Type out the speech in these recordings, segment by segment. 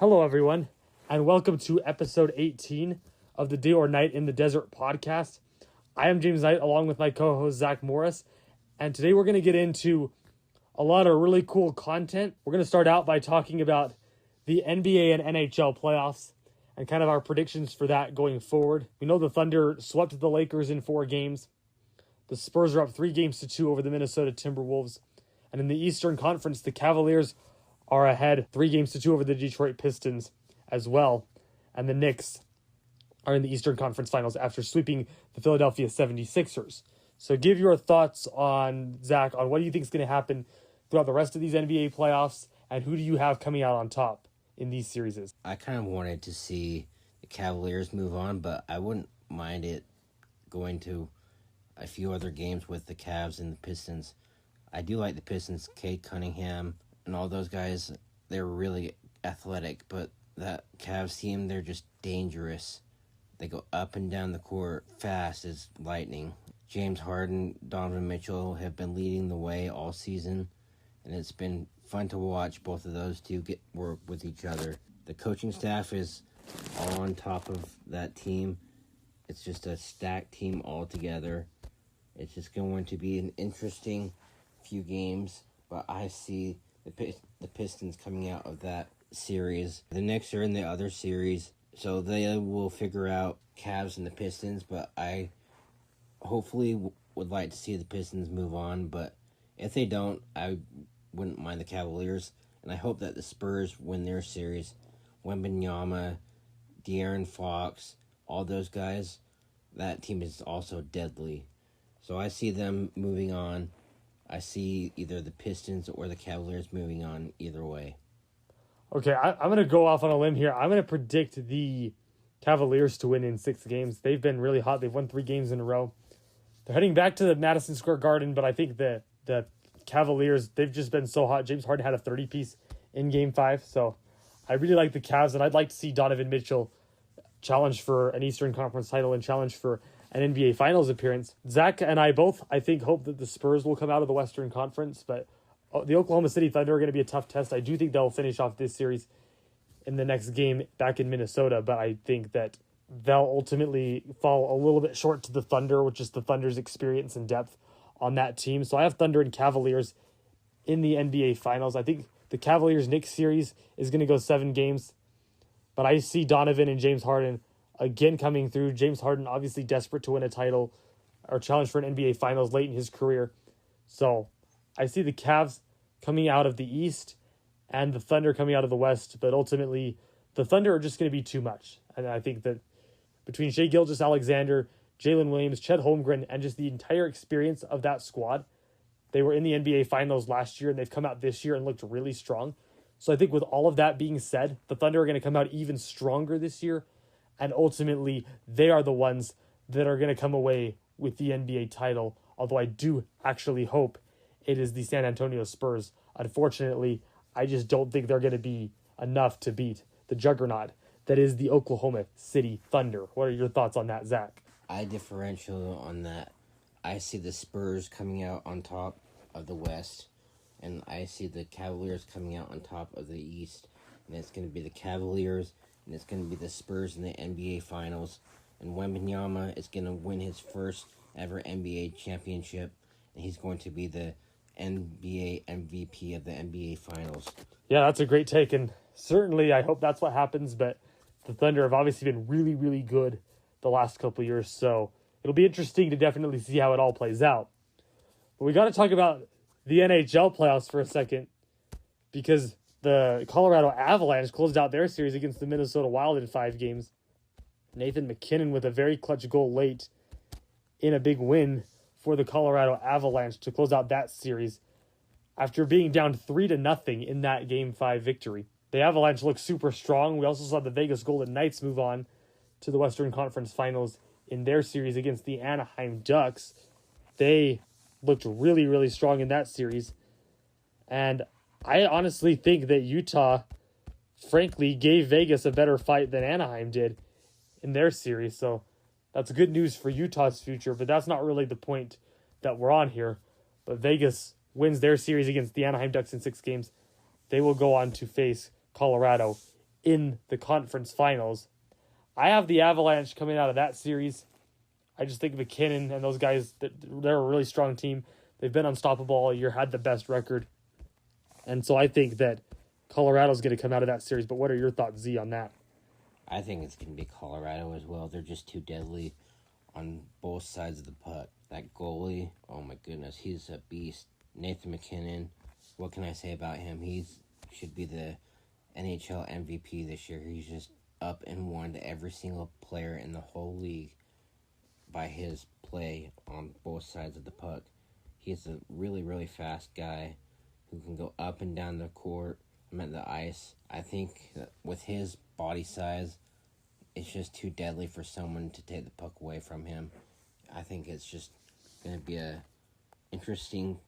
Hello, everyone, and welcome to episode 18 of the Day or Night in the Desert podcast. I am James Knight, along with my co-host, Zach Morris, and today we're going to get into a lot of really cool content. We're going to start out by talking about the NBA and NHL playoffs and kind of our predictions for that going forward. We know the Thunder swept the Lakers in 4 games. The Spurs are up 3-2 over the Minnesota Timberwolves. And in the Eastern Conference, the Cavaliers are ahead 3-2 over the Detroit Pistons as well. And the Knicks are in the Eastern Conference Finals after sweeping the Philadelphia 76ers. So give your thoughts on, Zach, on what do you think is going to happen throughout the rest of these NBA playoffs, and who do you have coming out on top in these series? I kind of wanted to see the Cavaliers move on, but I wouldn't mind it going to a few other games with the Cavs and the Pistons. I do like the Pistons, Cade Cunningham, and all those guys. They're really athletic, but that Cavs team, they're just dangerous. They go up and down the court fast as lightning. James Harden, Donovan Mitchell have been leading the way all season, and it's been fun to watch both of those two get work with each other. The coaching staff is all on top of that team. It's just a stacked team altogether. It's just going to be an interesting few games, but I see the Pistons coming out of that series. The Knicks are in the other series, so they will figure out Cavs and the Pistons, but I hopefully would like to see the Pistons move on, but if they don't, I wouldn't mind the Cavaliers, and I hope that the Spurs win their series. Wembanyama, De'Aaron Fox, all those guys, that team is also deadly. So I see them moving on. I see either the Pistons or the Cavaliers moving on either way. Okay, I'm going to go off on a limb here. I'm going to predict the Cavaliers to win in 6 games. They've been really hot. They've won 3 games in a row. They're heading back to the Madison Square Garden, but I think the Cavaliers, they've just been so hot. James Harden had a 30-piece in Game 5, so I really like the Cavs, and I'd like to see Donovan Mitchell challenge for an Eastern Conference title and challenge for an NBA Finals appearance. Zach and I both, I think, hope that the Spurs will come out of the Western Conference, but the Oklahoma City Thunder are going to be a tough test. I do think they'll finish off this series in the next game back in Minnesota, but I think that they'll ultimately fall a little bit short to the Thunder, which is the Thunder's experience and depth on that team. So I have Thunder and Cavaliers in the NBA Finals. I think the Cavaliers-Knicks series is going to go 7 games, but I see Donovan and James Harden again coming through. James Harden obviously desperate to win a title or challenge for an NBA Finals late in his career. So I see the Cavs coming out of the East and the Thunder coming out of the West, but ultimately the Thunder are just going to be too much. And I think that between Shai Gilgeous-Alexander, Jalen Williams, Chet Holmgren, and just the entire experience of that squad, they were in the NBA Finals last year, and they've come out this year and looked really strong. So I think with all of that being said, the Thunder are going to come out even stronger this year, and ultimately they are the ones that are going to come away with the NBA title, although I do actually hope it is the San Antonio Spurs. Unfortunately, I just don't think they're going to be enough to beat the juggernaut that is the Oklahoma City Thunder. What are your thoughts on that, Zach? I differential on that. I see the Spurs coming out on top of the West, and I see the Cavaliers coming out on top of the East. And it's going to be the Cavaliers, and it's going to be the Spurs in the NBA Finals. And Wembanyama is going to win his first ever NBA championship, and he's going to be the NBA MVP of the NBA Finals. Yeah, that's a great take, and certainly I hope that's what happens, but the Thunder have obviously been really, really good the last couple of years, so it'll be interesting to definitely see how it all plays out. But we got to talk about the NHL playoffs for a second, because the Colorado Avalanche closed out their series against the Minnesota Wild in 5 games. Nathan MacKinnon with a very clutch goal late in a big win for the Colorado Avalanche to close out that series after being down 3-0 in that Game 5 victory. The Avalanche looked super strong. We also saw the Vegas Golden Knights move on to the Western Conference Finals in their series against the Anaheim Ducks. They looked really, really strong in that series. And I honestly think that Utah, frankly, gave Vegas a better fight than Anaheim did in their series. So that's good news for Utah's future, but that's not really the point that we're on here. But Vegas wins their series against the Anaheim Ducks in 6 games. They will go on to face Colorado in the conference finals. I have the Avalanche coming out of that series. I just think McKinnon and those guys, they're a really strong team. They've been unstoppable all year, had the best record. And so I think that Colorado's going to come out of that series. But what are your thoughts, Z, on that? I think it's going to be Colorado as well. They're just too deadly on both sides of the puck. That goalie, oh my goodness, he's a beast. Nathan McKinnon, what can I say about him? He should be the NHL MVP this year. He's just up and won every single player in the whole league by his play on both sides of the puck. He's a really, really fast guy who can go up and down the court, the ice. I think that with his body size, it's just too deadly for someone to take the puck away from him. I think it's just going to be a interesting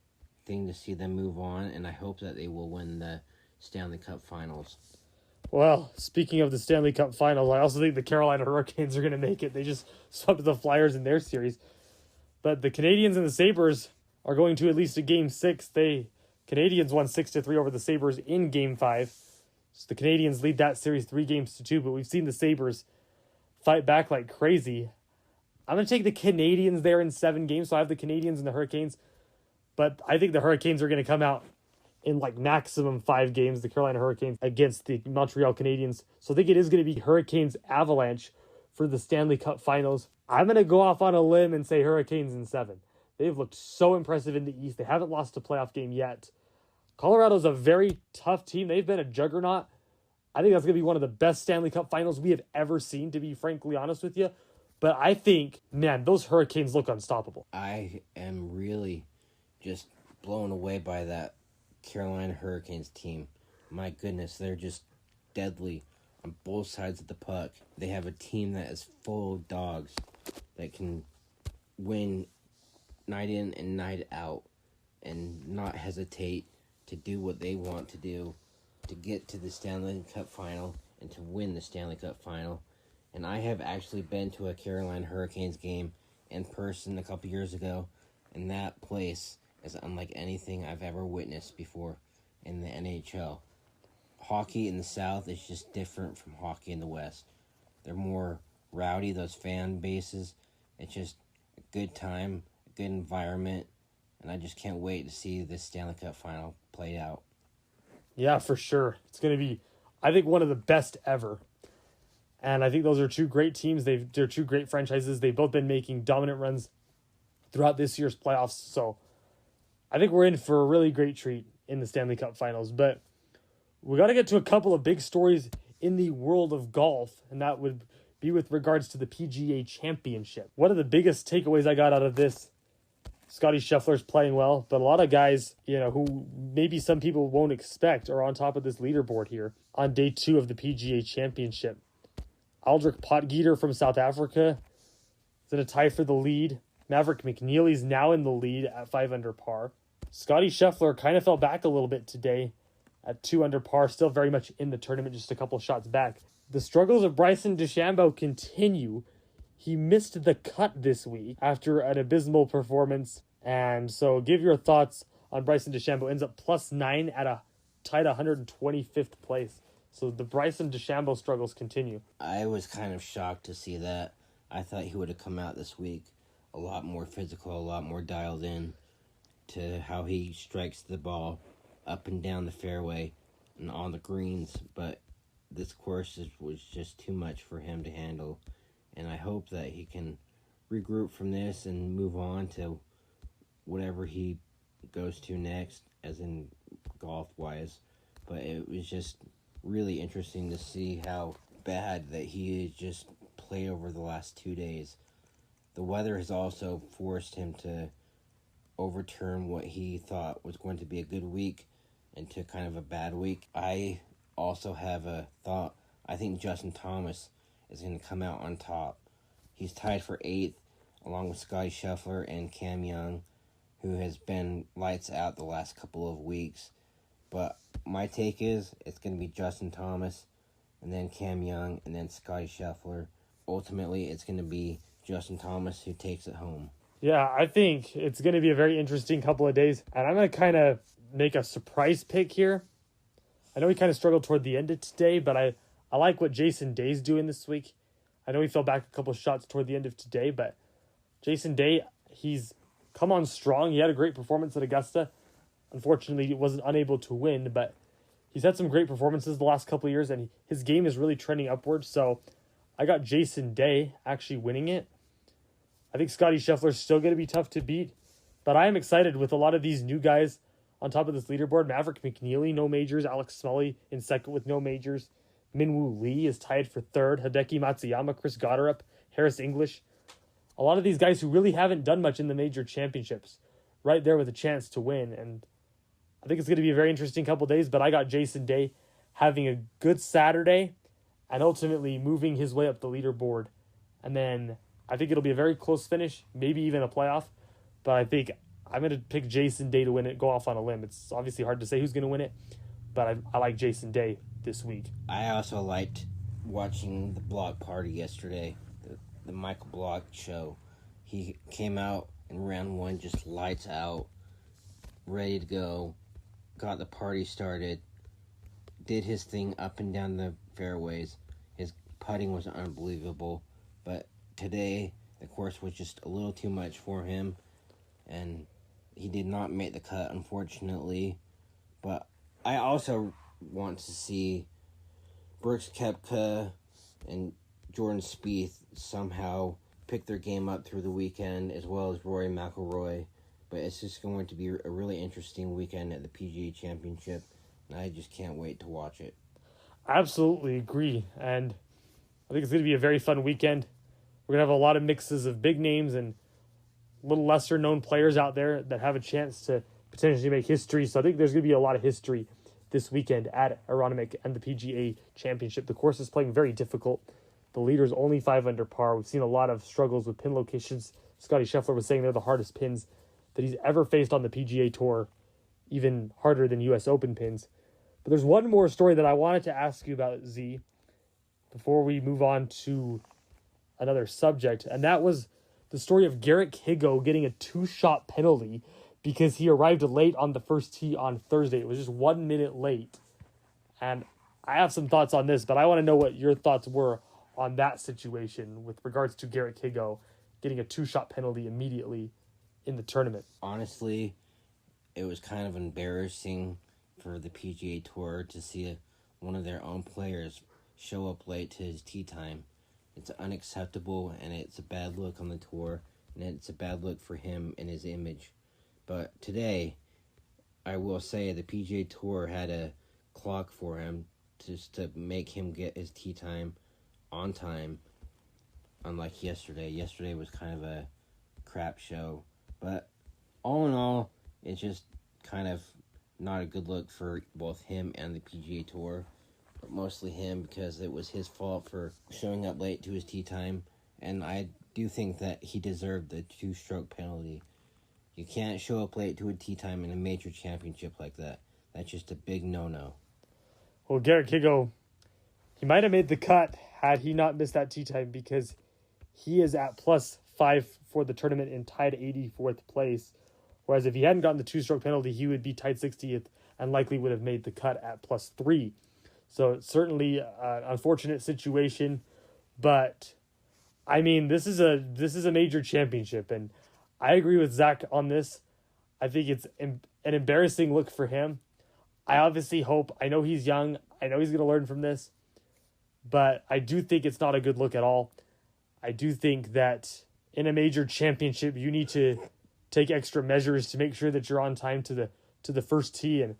thing to see them move on, and I hope that they will win the Stanley Cup Finals. Well, speaking of the Stanley Cup Finals, I also think the Carolina Hurricanes are going to make it. They just swept the Flyers in their series. But the Canadiens and the Sabres are going to at least a Game 6. Canadiens won 6-3 over the Sabres in Game 5. So the Canadiens lead that series 3-2, but we've seen the Sabres fight back like crazy. I'm going to take the Canadiens there in 7 games, so I have the Canadiens and the Hurricanes. But I think the Hurricanes are going to come out in like maximum 5 games, the Carolina Hurricanes against the Montreal Canadiens. So I think it is going to be Hurricanes Avalanche for the Stanley Cup Finals. I'm going to go off on a limb and say Hurricanes in 7. They've looked so impressive in the East. They haven't lost a playoff game yet. Colorado's a very tough team. They've been a juggernaut. I think that's going to be one of the best Stanley Cup Finals we have ever seen, to be frankly honest with you. But I think, man, those Hurricanes look unstoppable. I am really just blown away by that Carolina Hurricanes team. My goodness, they're just deadly on both sides of the puck. They have a team that is full of dogs that can win night in and night out and not hesitate to do what they want to do to get to the Stanley Cup Final and to win the Stanley Cup Final. And I have actually been to a Carolina Hurricanes game in person a couple years ago, and that place is unlike anything I've ever witnessed before in the NHL. Hockey in the South is just different from hockey in the West. They're more rowdy, those fan bases. It's just a good time, a good environment, and I just can't wait to see this Stanley Cup Final played out. Yeah, for sure. It's going to be, I think, one of the best ever. And I think those are 2 great teams. They're 2 great franchises. They've both been making dominant runs throughout this year's playoffs. So I think we're in for a really great treat in the Stanley Cup Finals. But we got to get to a couple of big stories in the world of golf, and that would be with regards to the PGA Championship. One of the biggest takeaways I got out of this, Scotty Scheffler's playing well, but a lot of guys, who maybe some people won't expect are on top of this leaderboard here on day 2 of the PGA Championship. Aldrich Potgieter from South Africa is in a tie for the lead. Maverick McNeely's now in the lead at 5 under par. Scotty Scheffler kind of fell back a little bit today at 2 under par, still very much in the tournament, just a couple shots back. The struggles of Bryson DeChambeau continue. He missed the cut this week after an abysmal performance. And so give your thoughts on Bryson DeChambeau. Ends up +9 at a tied 125th place. So the Bryson DeChambeau struggles continue. I was kind of shocked to see that. I thought he would have come out this week a lot more physical, a lot more dialed in to how he strikes the ball up and down the fairway and on the greens. But this course was just too much for him to handle. And I hope that he can regroup from this and move on to whatever he goes to next, as in golf-wise. But it was just really interesting to see how bad that he just played over the last 2 days. The weather has also forced him to overturn what he thought was going to be a good week into kind of a bad week. I also have a thought. I think Justin Thomas is going to come out on top. He's tied for 8th along with Scotty Scheffler and Cam Young, who has been lights out the last couple of weeks. But my take is it's going to be Justin Thomas and then Cam Young and then Scotty Scheffler. Ultimately, it's going to be Justin Thomas who takes it home. Yeah, I think it's going to be a very interesting couple of days. And I'm going to kind of make a surprise pick here. I know he kind of struggled toward the end of today, but I like what Jason Day's doing this week. I know he fell back a couple of shots toward the end of today, but Jason Day, he's come on strong. He had a great performance at Augusta. Unfortunately, he wasn't unable to win, but he's had some great performances the last couple of years, and his game is really trending upwards. So I got Jason Day actually winning it. I think Scotty Scheffler's still going to be tough to beat, but I am excited with a lot of these new guys on top of this leaderboard. Maverick McNeely, no majors. Alex Smalley in second with no majors. Minwoo Lee is tied for third. Hideki Matsuyama, Chris Gotterup, Harris English. A lot of these guys who really haven't done much in the major championships, right there with a chance to win. And I think it's going to be a very interesting couple days, but I got Jason Day having a good Saturday and ultimately moving his way up the leaderboard. And then I think it'll be a very close finish, maybe even a playoff. But I think I'm going to pick Jason Day to win it, go off on a limb. It's obviously hard to say who's going to win it, but I like Jason Day this week. I also liked watching the Block Party yesterday, the Michael Block show. He came out in round one just lights out, ready to go, got the party started, did his thing up and down the fairways. His putting was unbelievable, but today the course was just a little too much for him, and he did not make the cut, unfortunately. But I also want to see Brooks Koepka and Jordan Spieth somehow pick their game up through the weekend, as well as Rory McIlroy. But it's just going to be a really interesting weekend at the PGA Championship, and I just can't wait to watch it. I absolutely agree, and I think it's going to be a very fun weekend. We're going to have a lot of mixes of big names and little lesser-known players out there that have a chance to potentially make history. So I think there's going to be a lot of history this weekend at Aronimink and the PGA Championship. The course is playing very difficult. The leader's only 5 under par. We've seen a lot of struggles with pin locations. Scotty Scheffler was saying they're the hardest pins that he's ever faced on the PGA Tour, even harder than U.S. Open pins. But there's one more story that I wanted to ask you about, Z, before we move on to another subject, and that was the story of Garrett Higgo getting a 2-shot penalty because he arrived late on the first tee on Thursday. It was just 1 minute late. And I have some thoughts on this, but I want to know what your thoughts were on that situation with regards to Garrett Higgo getting a 2-shot penalty immediately in the tournament. Honestly, it was kind of embarrassing for the PGA Tour to see one of their own players show up late to his tee time. It's unacceptable, and it's a bad look on the tour, and it's a bad look for him and his image. But today, I will say the PGA Tour had a clock for him just to make him get his tee time on time, unlike yesterday. Yesterday was kind of a crap show. But all in all, it's just kind of not a good look for both him and the PGA Tour. But mostly him, because it was his fault for showing up late to his tee time. And I do think that he deserved the 2-stroke penalty. You can't show up late to a tee time in a major championship like that. That's just a big no-no. Well, Garrett Higgo, he might have made the cut had he not missed that tee time, because he is at +5 for the tournament and tied 84th place. Whereas if he hadn't gotten the 2-stroke penalty, he would be tied 60th and likely would have made the cut at +3. So it's certainly an unfortunate situation, but I mean, this is a major championship, and I agree with Zach on this. I think it's an embarrassing look for him. I obviously hope, I know he's young, I know he's going to learn from this, but I do think it's not a good look at all. I do think that in a major championship, you need to take extra measures to make sure that you're on time to the first tee, and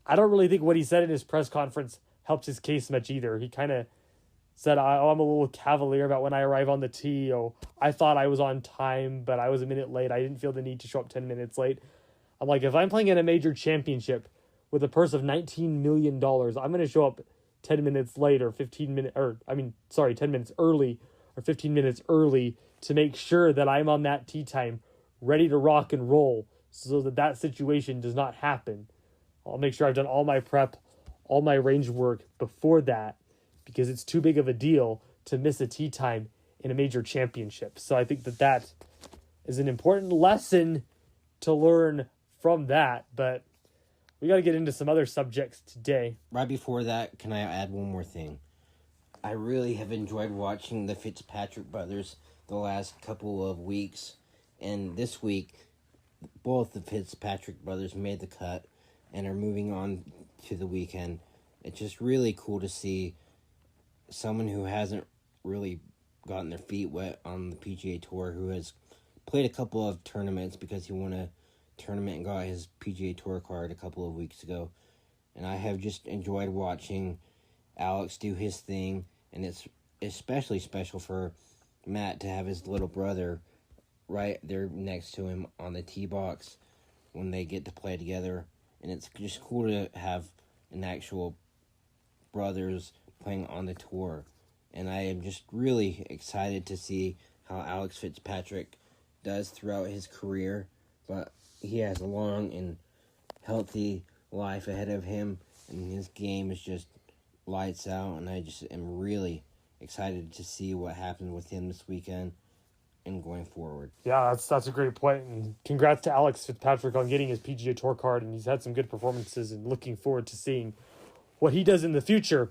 I don't really think what he said in his press conference helped his case much either. He kind of said, I'm a little cavalier about when I arrive on the tee. Oh, I thought I was on time, but I was a minute late. I didn't feel the need to show up 10 minutes late. I'm like, if I'm playing in a major championship with a purse of $19 million, I'm going to show up 10 minutes late or 10 minutes early or 15 minutes early to make sure that I'm on that tee time ready to rock and roll so that situation does not happen. I'll make sure I've done all my prep, all my range work before that, because it's too big of a deal to miss a tee time in a major championship. So I think that is an important lesson to learn from that. But we got to get into some other subjects today. Right before that, can I add one more thing? I really have enjoyed watching the Fitzpatrick brothers the last couple of weeks. And this week, both the Fitzpatrick brothers made the cut and are moving on to the weekend. It's just really cool to see someone who hasn't really gotten their feet wet on the PGA Tour, who has played a couple of tournaments because he won a tournament and got his PGA Tour card a couple of weeks ago. And I have just enjoyed watching Alex do his thing, and it's especially special for Matt to have his little brother right there next to him on the tee box when they get to play together. And it's just cool to have an actual brothers playing on the tour. And I am just really excited to see how Alex Fitzpatrick does throughout his career. But he has a long and healthy life ahead of him, and his game is just lights out, and I just am really excited to see what happens with him this weekend and going forward. Yeah, that's a great point, and congrats to Alex Fitzpatrick on getting his PGA Tour card, and he's had some good performances, and looking forward to seeing what he does in the future.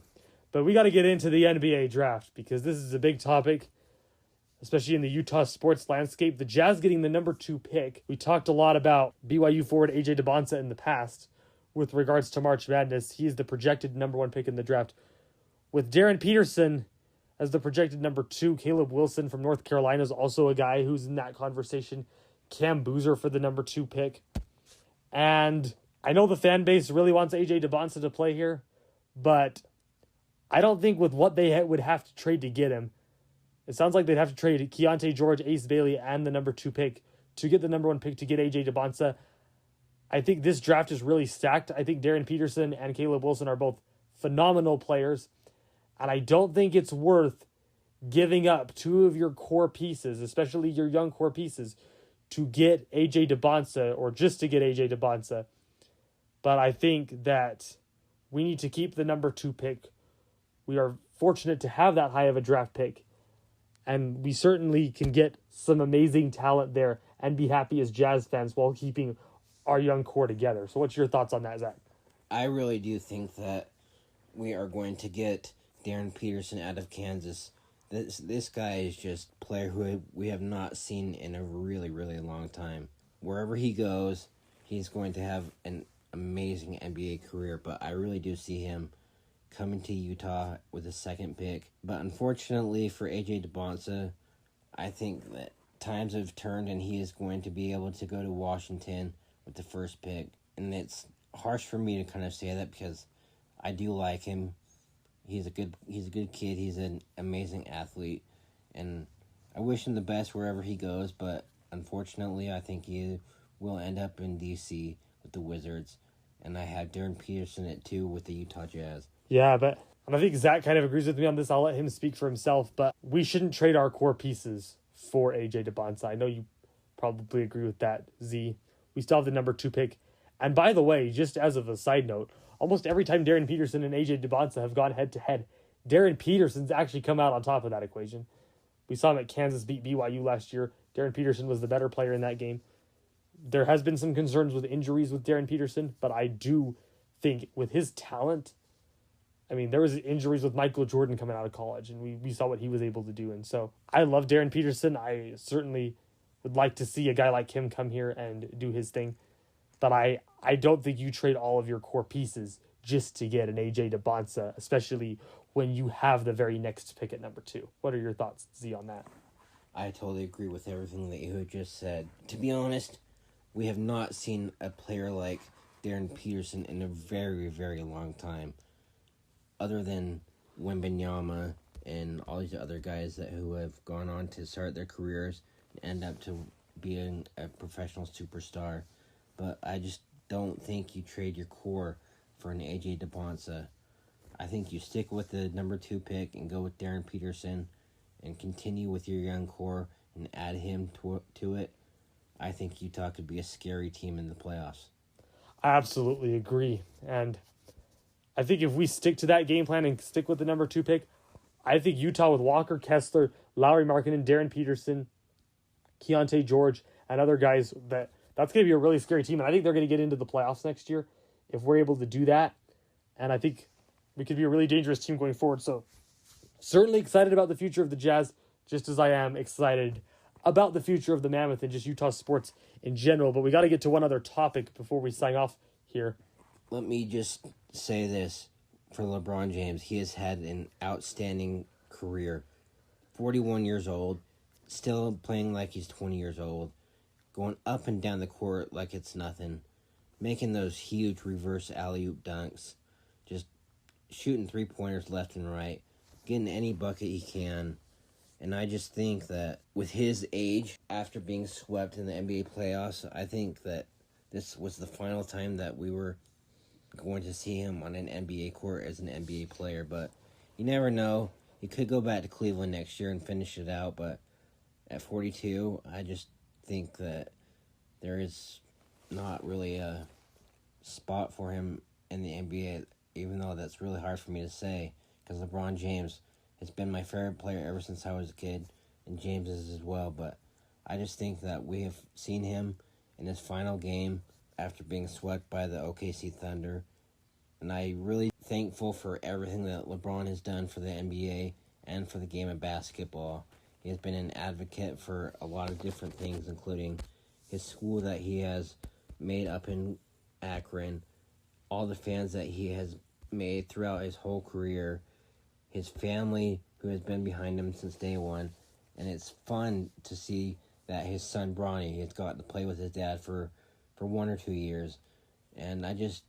But we got to get into the NBA draft, because this is a big topic, especially in the Utah sports landscape. The Jazz getting the number 2 pick. We talked a lot about BYU forward AJ DeBonsa in the past with regards to March Madness. He is the projected number 1 pick in the draft, with Darren Peterson as the projected number 2. Caleb Wilson from North Carolina is also a guy who's in that conversation. Cam Boozer for the number 2 pick. And I know the fan base really wants AJ DeBonsa to play here, but I don't think with what they would have to trade to get him, it sounds like they'd have to trade Keontae George, Ace Bailey, and the number 2 pick to get the number 1 pick to get AJ DeBonsa. I think this draft is really stacked. I think Darren Peterson and Caleb Wilson are both phenomenal players, and I don't think it's worth giving up 2 of your core pieces, especially your young core pieces, to get AJ DeBonsa, or just to get AJ DeBonsa. But I think that we need to keep the number 2 pick. We are fortunate to have that high of a draft pick, and we certainly can get some amazing talent there and be happy as Jazz fans while keeping our young core together. So what's your thoughts on that, Zach? I really do think that we are going to get Darren Peterson out of Kansas. This guy is just a player who we have not seen in a really, really long time. Wherever he goes, he's going to have an amazing NBA career, but I really do see him coming to Utah with a 2nd pick. But unfortunately for AJ DeBonsa, I think that times have turned and he is going to be able to go to Washington with the 1st pick. And it's harsh for me to kind of say that because I do like him. He's a good kid. He's an amazing athlete, and I wish him the best wherever he goes, but unfortunately I think he will end up in DC with the Wizards, and I have Darren Peterson at 2 with the Utah Jazz. Yeah, and I think Zach kind of agrees with me on this. I'll let him speak for himself, but we shouldn't trade our core pieces for AJ DeBonsa. I know you probably agree with that, Z. We still have the number 2 pick. And by the way, just as of a side note, almost every time Darren Peterson and AJ DeBonsa have gone head-to-head, Darren Peterson's actually come out on top of that equation. We saw him at Kansas beat BYU last year. Darren Peterson was the better player in that game. There has been some concerns with injuries with Darren Peterson, but I do think with his talent, I mean, there was injuries with Michael Jordan coming out of college, and we saw what he was able to do. And so I love Darren Peterson. I certainly would like to see a guy like him come here and do his thing. But I don't think you trade all of your core pieces just to get an AJ DeBonsa, especially when you have the very next pick at number 2. What are your thoughts, Z, on that? I totally agree with everything that you had just said. To be honest, we have not seen a player like Darren Peterson in a very, very long time, other than Wembanyama and all these other guys who have gone on to start their careers and end up to being a professional superstar. But I just don't think you trade your core for an AJ DeBonsa. I think you stick with the number 2 pick and go with Darren Peterson and continue with your young core and add him to it. I think Utah could be a scary team in the playoffs. I absolutely agree. And I think if we stick to that game plan and stick with the number 2 pick, I think Utah with Walker Kessler, Lauri Markkanen, Darren Peterson, Keontae George, and other guys, that's going to be a really scary team. And I think they're going to get into the playoffs next year if we're able to do that. And I think we could be a really dangerous team going forward. So certainly excited about the future of the Jazz, just as I am excited about the future of the Mammoth and just Utah sports in general. But we got to get to one other topic before we sign off here. Let me just say this for LeBron James. He has had an outstanding career. 41 years old, still playing like he's 20 years old, going up and down the court like it's nothing, making those huge reverse alley-oop dunks, just shooting three-pointers left and right, getting any bucket he can. And I just think that with his age, after being swept in the NBA playoffs, I think that this was the final time that we were going to see him on an NBA court as an NBA player. But you never know. He could go back to Cleveland next year and finish it out. But at 42, I just think that there is not really a spot for him in the NBA, even though that's really hard for me to say, because LeBron James has been my favorite player ever since I was a kid, and James is as well. But I just think that we have seen him in his final game after being swept by the OKC Thunder, and I'm really thankful for everything that LeBron has done for the NBA and for the game of basketball. He has been an advocate for a lot of different things, including his school that he has made up in Akron, all the fans that he has made throughout his whole career, his family who has been behind him since day one, and it's fun to see that his son Bronny has got to play with his dad for 1 or 2 years, and I just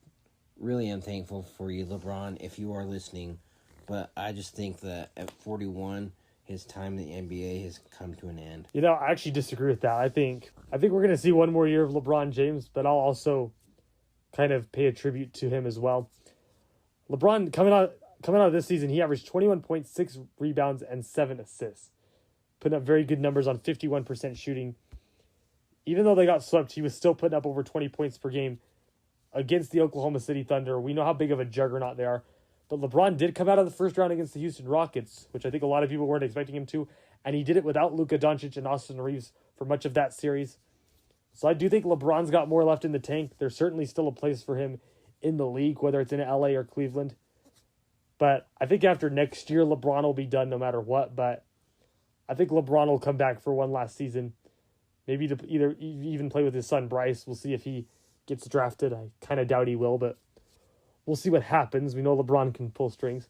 really am thankful for you, LeBron, if you are listening. But I just think that at 41, his time in the NBA has come to an end. You know, I actually disagree with that. I think we're going to see one more year of LeBron James, but I'll also kind of pay a tribute to him as well. LeBron, coming out of this season, he averaged 21.6 rebounds and 7 assists, putting up very good numbers on 51% shooting. Even though they got swept, he was still putting up over 20 points per game against the Oklahoma City Thunder. We know how big of a juggernaut they are. But LeBron did come out of the first round against the Houston Rockets, which I think a lot of people weren't expecting him to, and he did it without Luka Doncic and Austin Reeves for much of that series. So I do think LeBron's got more left in the tank. There's certainly still a place for him in the league, whether it's in LA or Cleveland. But I think after next year, LeBron will be done no matter what. But I think LeBron will come back for one last season, maybe to even play with his son Bryce. We'll see if he gets drafted. I kind of doubt he will, but we'll see what happens. We know LeBron can pull strings.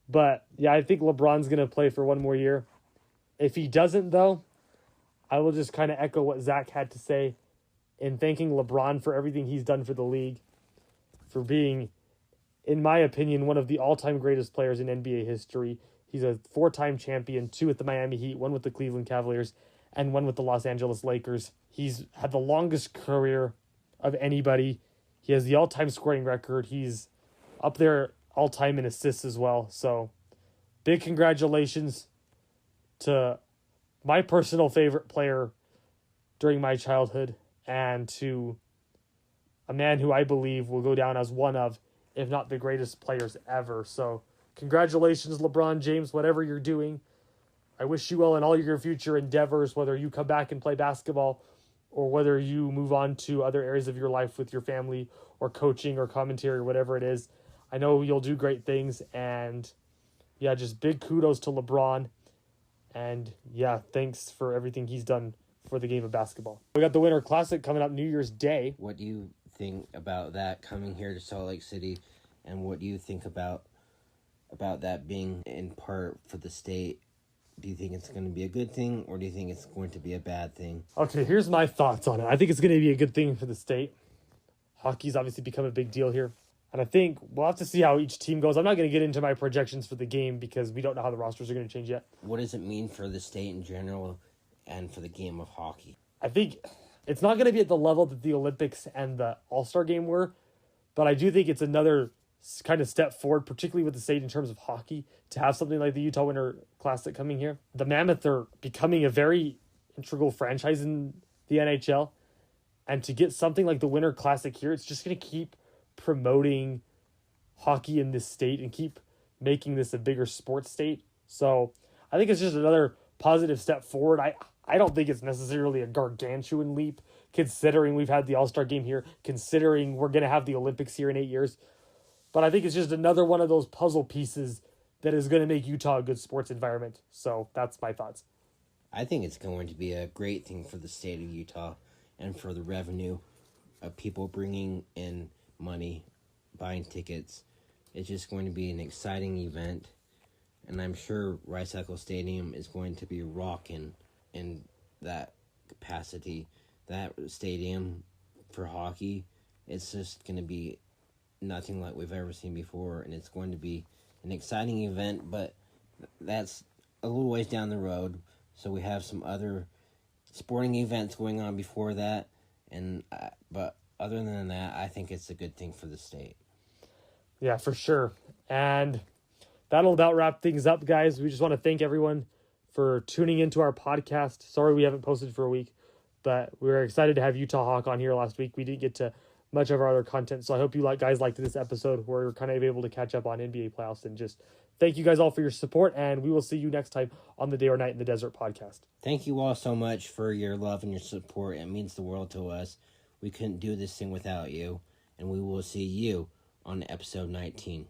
But, yeah, I think LeBron's going to play for one more year. If he doesn't, though, I will just kind of echo what Zach had to say in thanking LeBron for everything he's done for the league, for being, in my opinion, one of the all-time greatest players in NBA history. He's a 4-time champion, 2 with the Miami Heat, 1 with the Cleveland Cavaliers, and 1 with the Los Angeles Lakers. He's had the longest career of anybody. He has the all-time scoring record. He's up there all-time in assists as well. So, big congratulations to my personal favorite player during my childhood and to a man who I believe will go down as one of, if not the greatest players ever. So, congratulations, LeBron James, whatever you're doing. I wish you well in all your future endeavors, whether you come back and play basketball or whether you move on to other areas of your life with your family or coaching or commentary or whatever it is. I know you'll do great things, and yeah, just big kudos to LeBron, and yeah, thanks for everything he's done for the game of basketball. We got the Winter Classic coming up New Year's Day. What do you think about that coming here to Salt Lake City, and what do you think about that being in part for the state? Do you think it's going to be a good thing, or do you think it's going to be a bad thing? Okay, here's my thoughts on it. I think it's going to be a good thing for the state. Hockey's obviously become a big deal here. And I think we'll have to see how each team goes. I'm not going to get into my projections for the game because we don't know how the rosters are going to change yet. What does it mean for the state in general and for the game of hockey? I think it's not going to be at the level that the Olympics and the All-Star game were, but I do think it's another kind of step forward, particularly with the state in terms of hockey, to have something like the Utah Winter Classic coming here. The Mammoth are becoming a very integral franchise in the NHL, and to get something like the Winter Classic here, it's just going to keep promoting hockey in this state and keep making this a bigger sports state. So I think it's just another positive step forward. I don't think it's necessarily a gargantuan leap, considering we've had the All-Star game here, considering we're going to have the Olympics here in 8 years. But I think it's just another one of those puzzle pieces that is going to make Utah a good sports environment. So that's my thoughts. I think it's going to be a great thing for the state of Utah and for the revenue of people bringing in money, buying tickets. It's just going to be an exciting event, and I'm sure Rice Eccles Stadium is going to be rocking in that capacity. That stadium for hockey, it's just going to be nothing like we've ever seen before, and it's going to be an exciting event, but that's a little ways down the road. So we have some other sporting events going on before that, and but other than that, I think it's a good thing for the state. Yeah, for sure. And that'll about wrap things up, guys. We just want to thank everyone for tuning into our podcast. Sorry we haven't posted for a week, but we were excited to have Utah Hawk on here last week. We didn't get to much of our other content, so I hope you guys liked this episode where we're kind of able to catch up on NBA playoffs, and just thank you guys all for your support, and we will see you next time on the Day or Night in the Desert podcast. Thank you all so much for your love and your support. It means the world to us. We couldn't do this thing without you, and we will see you on episode 19.